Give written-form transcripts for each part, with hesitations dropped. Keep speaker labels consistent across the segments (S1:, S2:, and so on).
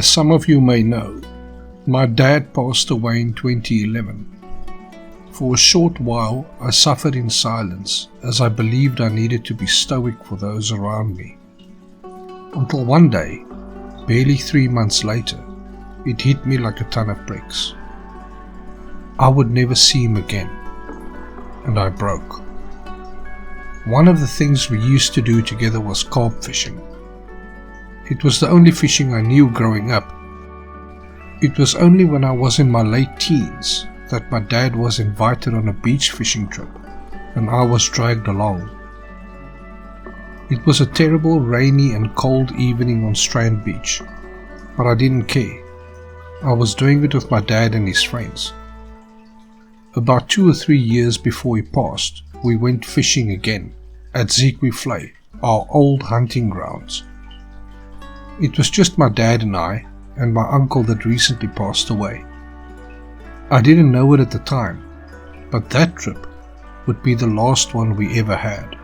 S1: As some of you may know, my dad passed away in 2011. For a short while, I suffered in silence as I believed I needed to be stoic for those around me. Until one day, barely 3 months later, it hit me like a ton of bricks. I would never see him again, and I broke. One of the things we used to do together was carp fishing. It was the only fishing I knew growing up. It was only when I was in my late teens that my dad was invited on a beach fishing trip, and I was dragged along. It was a terrible rainy and cold evening on Strand Beach, but I didn't care. I was doing it with my dad and his friends. About 2 or 3 years before he passed, we went fishing again at Zeekwee, our old hunting grounds. It was just my dad and I, and my uncle that recently passed away. I didn't know it at the time, but that trip would be the last one we ever had.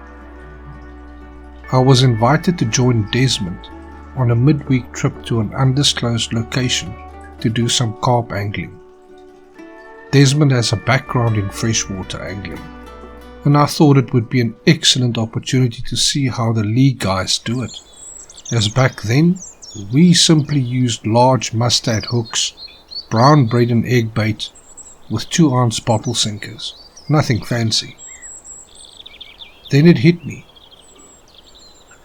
S1: I was invited to join Desmond on a midweek trip to an undisclosed location to do some carp angling. Desmond has a background in freshwater angling, and I thought it would be an excellent opportunity to see how the league guys do it, as back then we simply used large mustad hooks, brown bread and egg bait with 2-ounce bottle sinkers, nothing fancy. Then it hit me.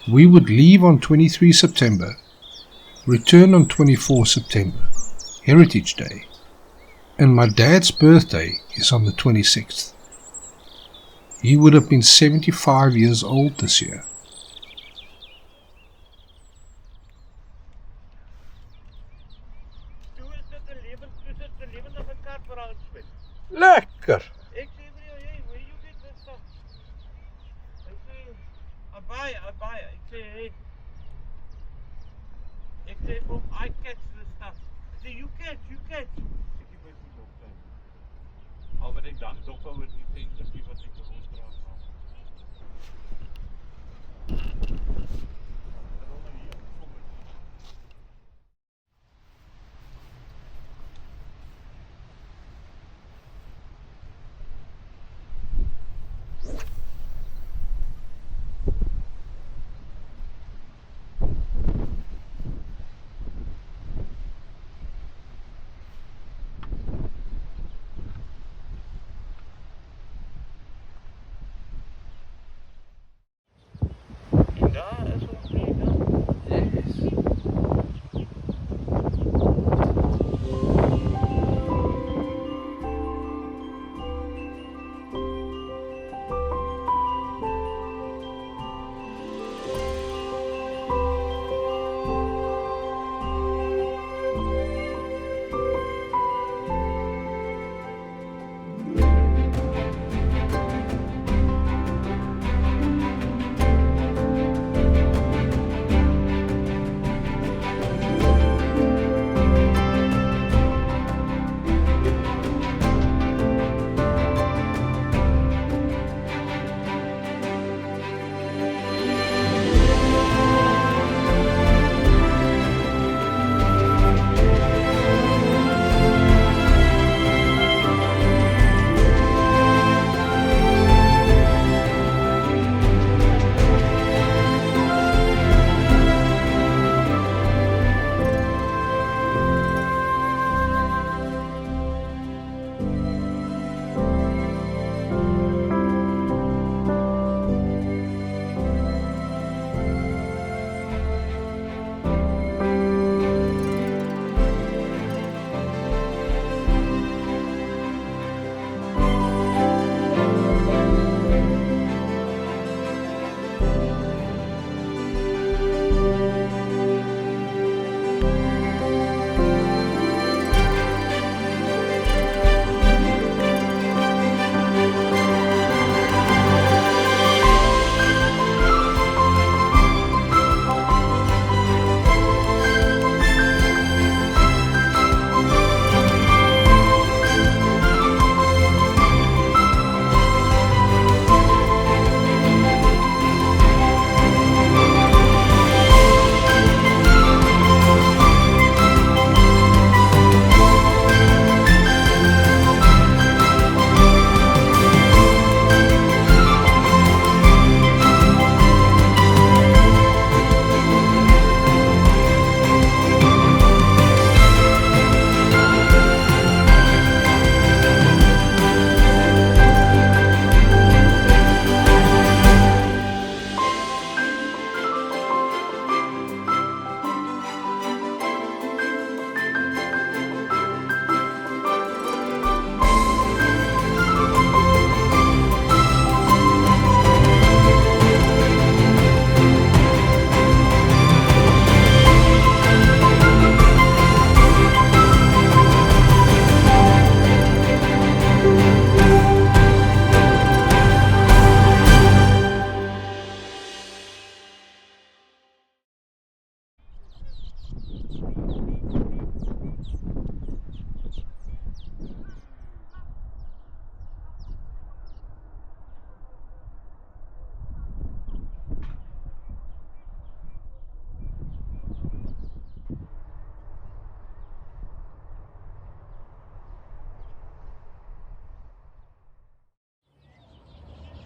S1: We would leave on 23 September, return on 24 September, Heritage Day, and my dad's birthday is on the 26th. He would have been 75 years old this year.
S2: Lekker!
S3: Ek sê vir jou, hey, where you get this stuff? Ek sê, I buy it. Ek sê, I catch this stuff. Ek sê, you catch. Ek die by die dokter. Al wat ek dan dop hou met die tentjie wat ek ronddraag maak.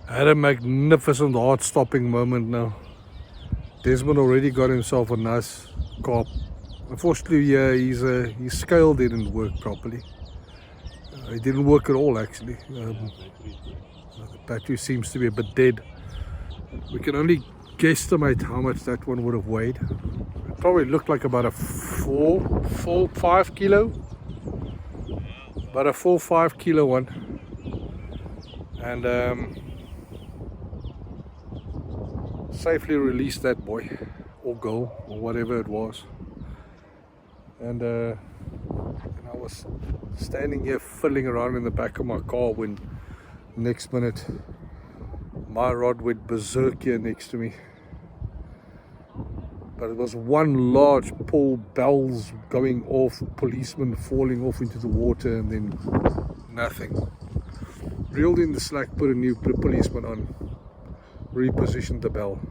S1: Had a magnificent heart-stopping moment now. Desmond already got himself a nice carp. Unfortunately, his scale didn't work properly. It didn't work at all, actually. The battery seems to be a bit dead. We can only guesstimate how much that one would have weighed. It probably looked like about a 5 kilo. About a 5 kilo one. And safely released that boy, or girl, or whatever it was. And I was standing here fiddling around in the back of my car when next minute my rod went berserk here next to me. But it was one large pull, bells going off, policemen falling off into the water, and then nothing. Reeled in the slack, put a new policeman on, repositioned the bell.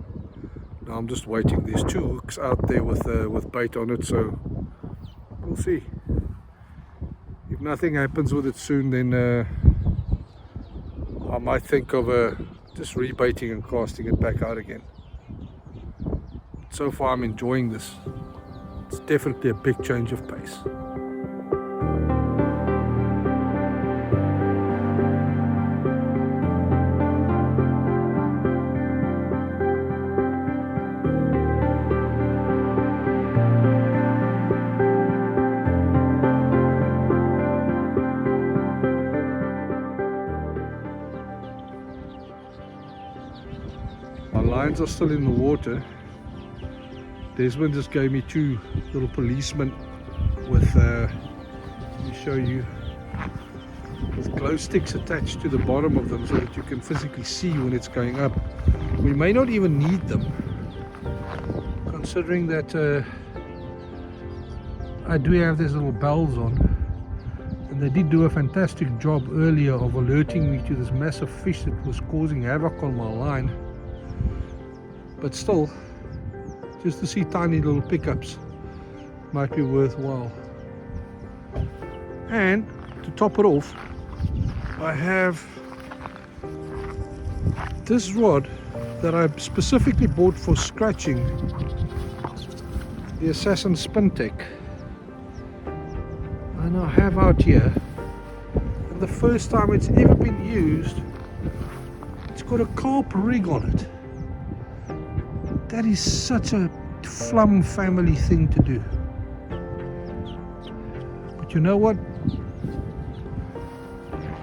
S1: Now I'm just waiting. There's 2 hooks out there with bait on it, so we'll see. If nothing happens with it soon, then I might think of just rebaiting and casting it back out again. So far I'm enjoying this. It's definitely a big change of pace. My lines are still in the water. Desmond just gave me 2 little policemen with, let me show you, with glow sticks attached to the bottom of them so that you can physically see when it's going up. We may not even need them, considering that I do have these little bells on, and they did do a fantastic job earlier of alerting me to this massive fish that was causing havoc on my line. But still, just to see tiny little pickups might be worthwhile. And to top it off, I have this rod that I specifically bought for scratching, the Assassin Spin Tech. And I have out here, and the first time it's ever been used, it's got a carp rig on it. That is such a Flum family thing to do. But you know what?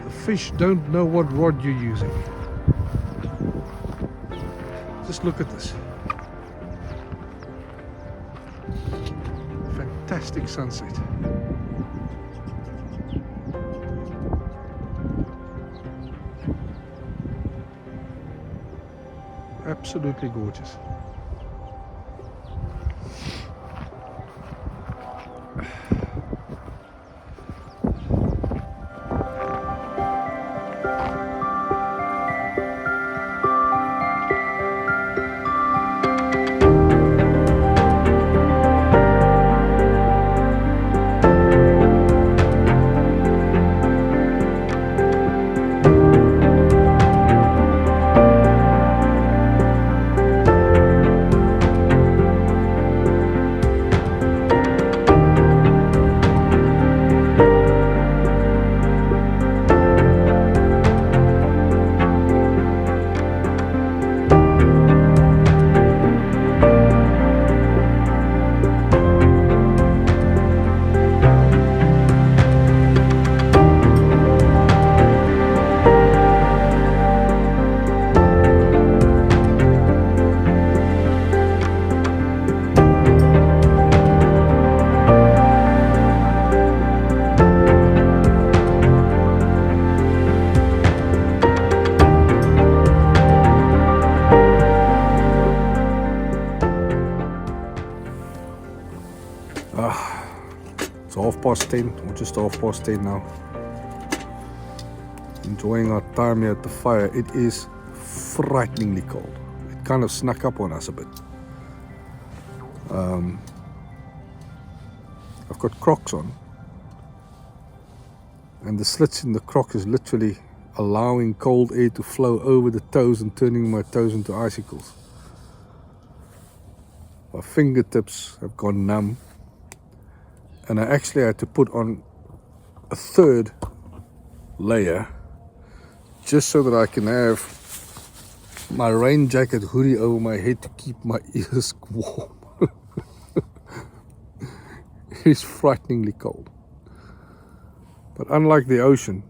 S1: The fish don't know what rod you're using. Just look at this. Fantastic sunset. Absolutely gorgeous. It's 10:30, or just 10:30 now. Enjoying our time here at the fire. It is frighteningly cold. It kind of snuck up on us a bit. I've got Crocs on, and the slits in the Croc is literally allowing cold air to flow over the toes and turning my toes into icicles. My fingertips have gone numb, and I actually had to put on a third layer just so that I can have my rain jacket hoodie over my head to keep my ears warm. It's frighteningly cold. But unlike the ocean,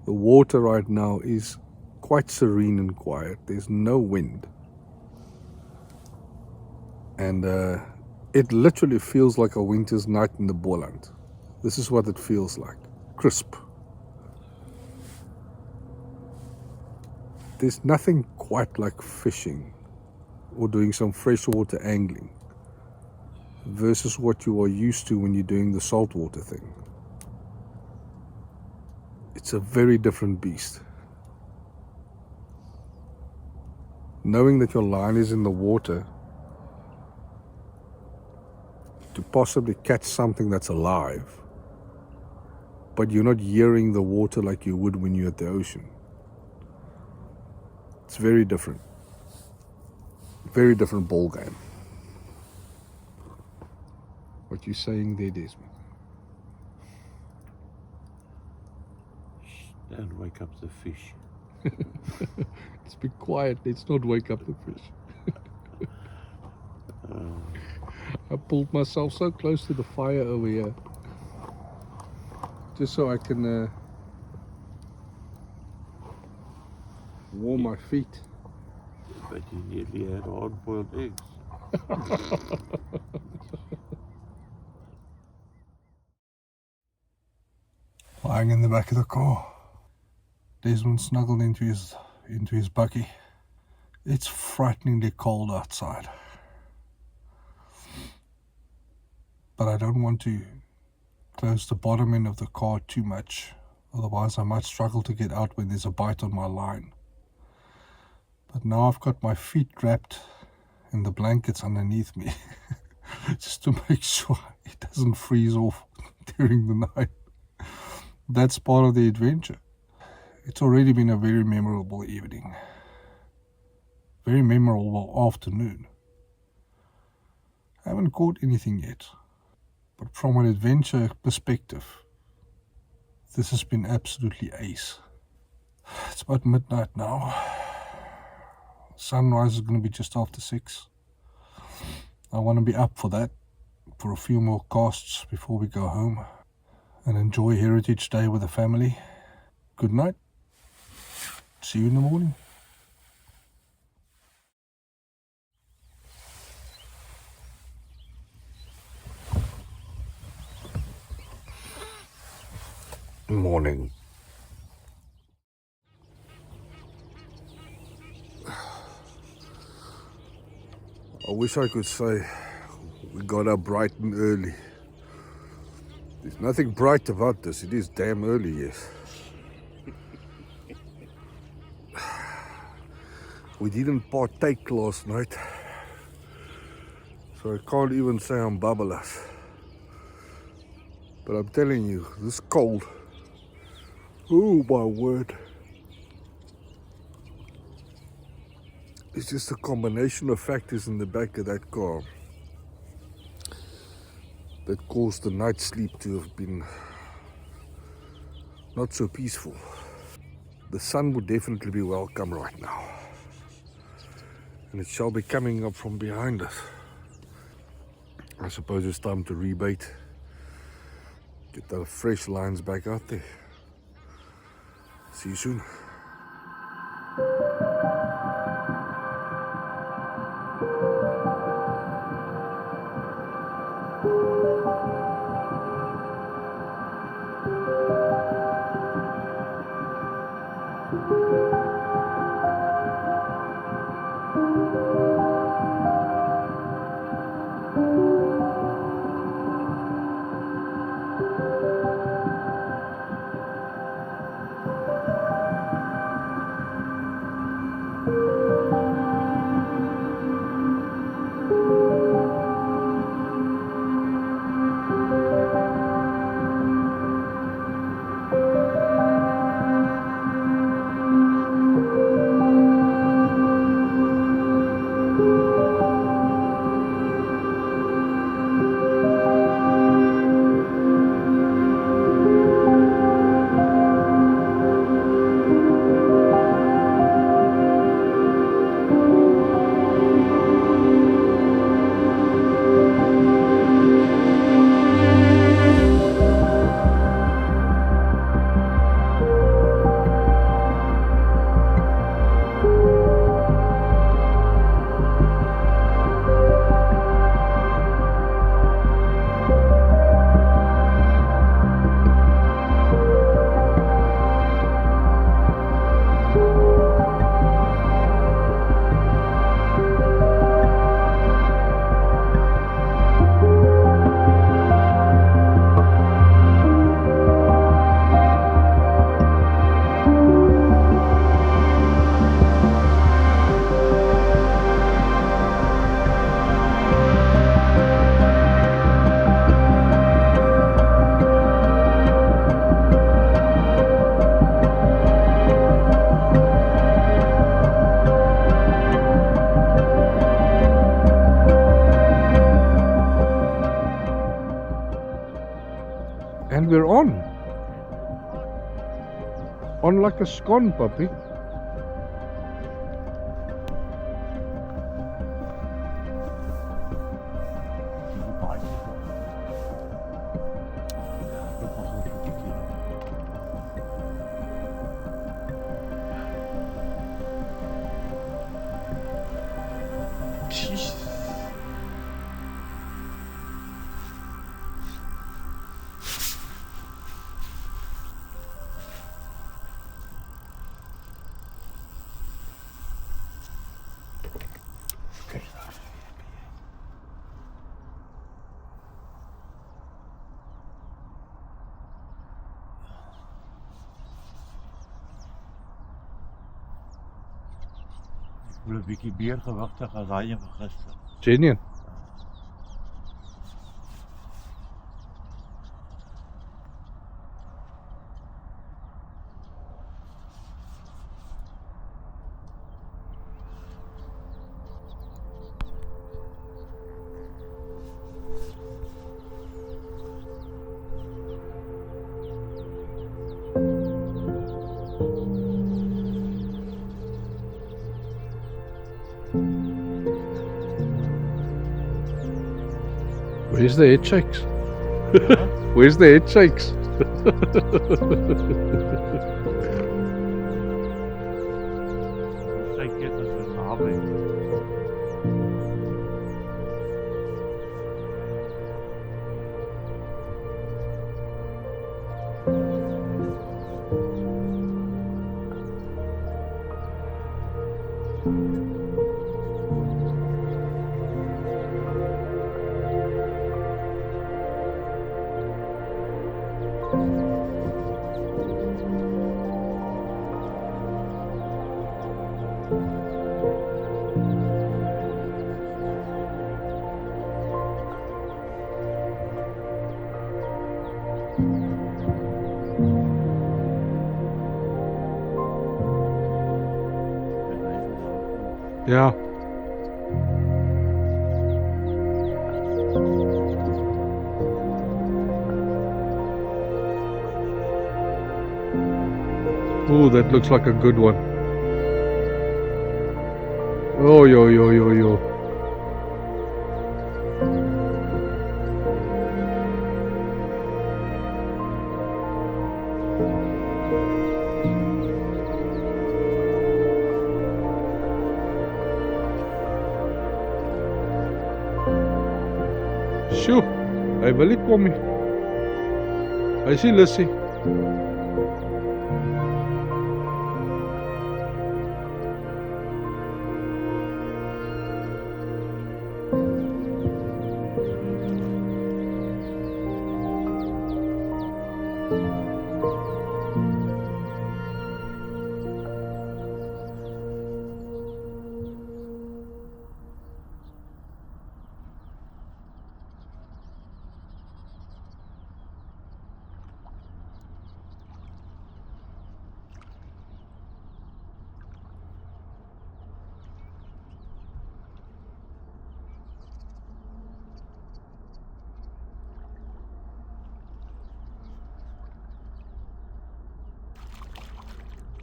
S1: the water right now is quite serene and quiet. There's no wind. And it literally feels like a winter's night in the Boland. This is what it feels like. Crisp. There's nothing quite like fishing or doing some freshwater angling versus what you are used to when you're doing the saltwater thing. It's a very different beast. Knowing that your line is in the water to possibly catch something that's alive, but you're not hearing the water like you would when you're at the ocean. It's very different. Very different ball game. What you saying there, Desmond?
S3: Don't wake up the fish.
S1: Let's be quiet. Let's not wake up the fish. I pulled myself so close to the fire over here, just so I can warm my feet.
S3: But you nearly had hard-boiled eggs.
S1: Lying in the back of the car, Desmond snuggled into his bucky. It's frighteningly cold outside, but I don't want to close the bottom end of the car too much, otherwise I might struggle to get out when there's a bite on my line. But now I've got my feet wrapped in the blankets underneath me just to make sure it doesn't freeze off during the night. That's part of the adventure. It's already been a very memorable evening, very memorable afternoon. I haven't caught anything yet, but from an adventure perspective, this has been absolutely ace. It's about midnight now. Sunrise is going to be just after 6. I want to be up for that, for a few more casts before we go home and enjoy Heritage Day with the family. Good night. See you in the morning. Morning. I wish I could say we got up bright and early. There's nothing bright about this. It is damn early, yes. We didn't partake last night, so I can't even say I'm bubbleless. But I'm telling you, this cold, oh my word. It's just a combination of factors in the back of that car that caused the night's sleep to have been not so peaceful. The sun would definitely be welcome right now, and it shall be coming up from behind us. I suppose it's time to rebait, get the fresh lines back out there. See you soon. On like a scone, puppy.
S3: Jesus. Ik wil een beetje meer gewachtig als hij van gisteren.
S1: Genuine. Where's the head shakes? Where's the head shakes?
S3: Zeg je dat we het hebben?
S1: Ja. Ooh, that looks like a good one. Oh, yo. Sjoe, hy wil nie kom nie. Hy is nie lussie.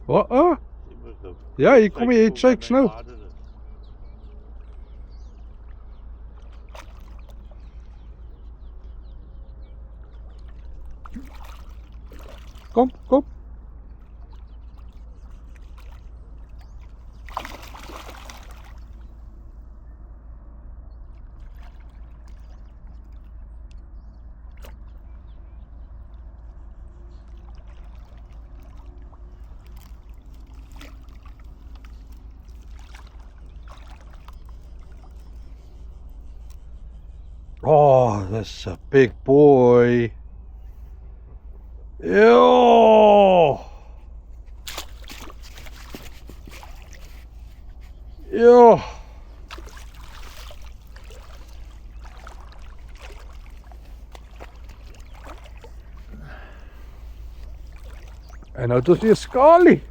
S1: Wat? Ja, hier kom je head shakes nou. Kom. Oh, that's a big boy. Yo. En nou het is weer skalie.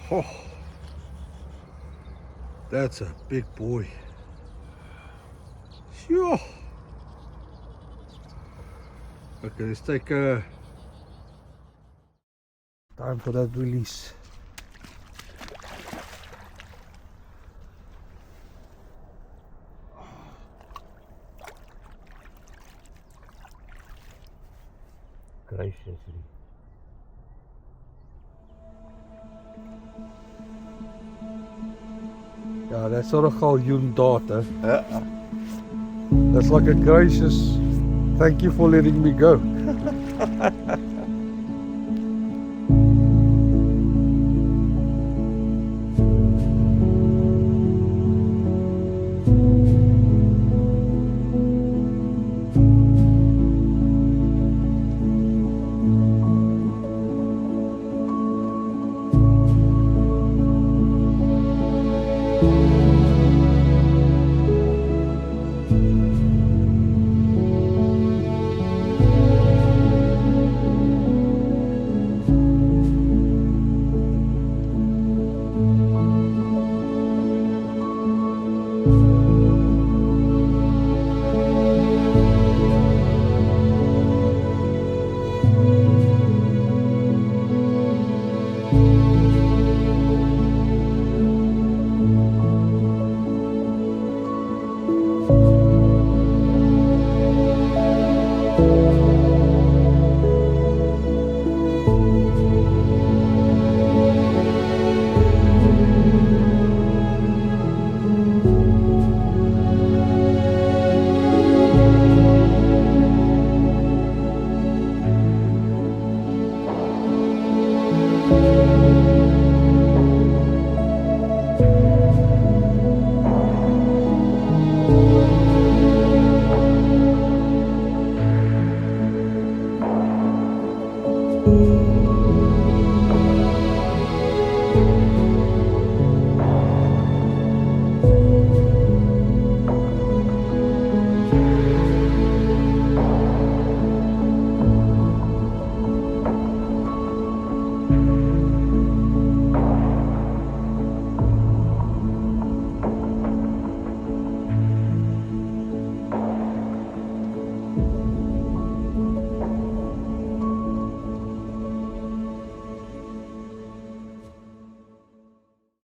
S1: Oh, that's a big boy. Sure. Okay, let's take a Time for that release.
S3: Graciously.
S1: Yeah, that's not a galjoen dart, eh? That's like a gracious thank you for letting me go.